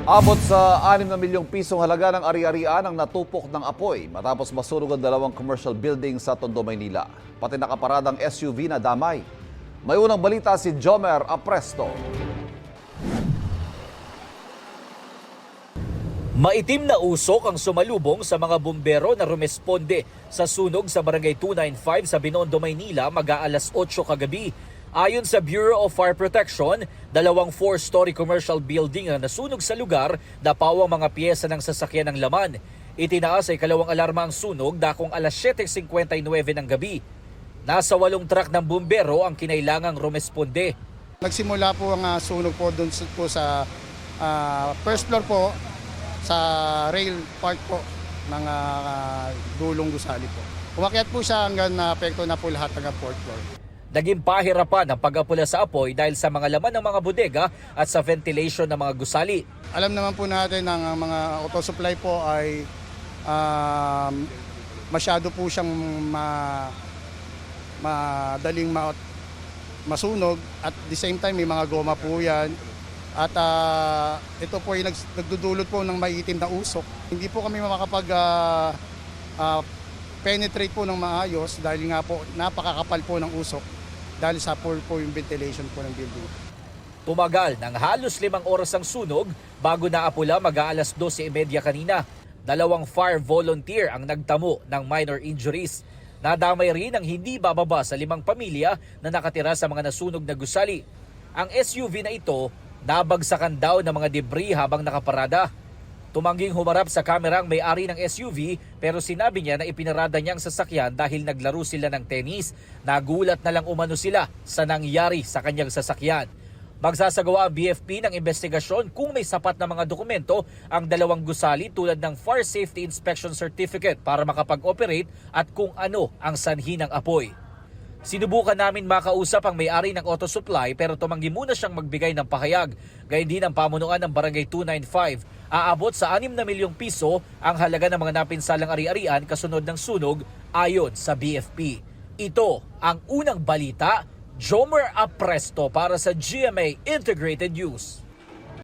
Abot sa 6 na milyong pisong halaga ng ari-arian ang natupok ng apoy matapos masunog ang dalawang commercial building sa Tondo, Maynila. Pati nakaparadang SUV na damay. May unang balita si Jomer Apresto. Maitim na usok ang sumalubong sa mga bumbero na rumesponde sa sunog sa Barangay 295 sa Binondo, Maynila mag-aalas 8 kagabi. Ayon sa Bureau of Fire Protection, dalawang 4-story commercial building ang nasunog sa lugar, napawang mga piyesa ng sasakyan ng laman. Itinaas ay kalawang alarma ang sunog dakong alas 7:59 ng gabi. Nasa 8 truck ng bumbero ang kinailangang rumesponde. Nagsimula po ang sunog po doon po sa first floor po sa rail park po ng Dulong Gusali po. Umakyat po siya hanggang naapekto na po lahat ng fourth floor. Naging pahirapan ang pag-apula sa apoy dahil sa mga laman ng mga bodega at sa ventilation ng mga gusali. Alam naman po natin na ang mga auto supply po ay masyado po siyang madaling masunog at the same time may mga goma po yan. At ito po ay nagdudulot po ng maiitim na usok. Hindi po kami makakapag penetrate po ng maayos dahil nga po napakakapal po ng usok dahil sa poor po yung ventilation po ng building. Tumagal ng halos 5 oras ang sunog bago naapula mag-aalas 12:30 kanina. Dalawang fire volunteer ang nagtamo ng minor injuries. Nadamay rin ang hindi bababa sa 5 pamilya na nakatira sa mga nasunog na gusali. Ang SUV na ito, nabagsakan daw ng mga debris habang nakaparada. Tumangging humarap sa kamera ang may-ari ng SUV pero sinabi niya na ipinarada niya ang sasakyan dahil naglaro sila ng tennis. Nagulat na lang umano sila sa nangyari sa kanyang sasakyan. Magsasagawa ang BFP ng investigasyon kung may sapat na mga dokumento ang dalawang gusali tulad ng Fire Safety Inspection Certificate para makapag-operate at kung ano ang sanhi ng apoy. Sinubukan namin makausap ang may-ari ng auto supply pero tumanggi muna siyang magbigay ng pahayag. Gayun din ang pamunuan ng Barangay 295. Aabot sa 6 na milyong piso ang halaga ng mga napinsalang ari-arian kasunod ng sunog ayon sa BFP. Ito ang unang balita. Jomer Apresto para sa GMA Integrated News.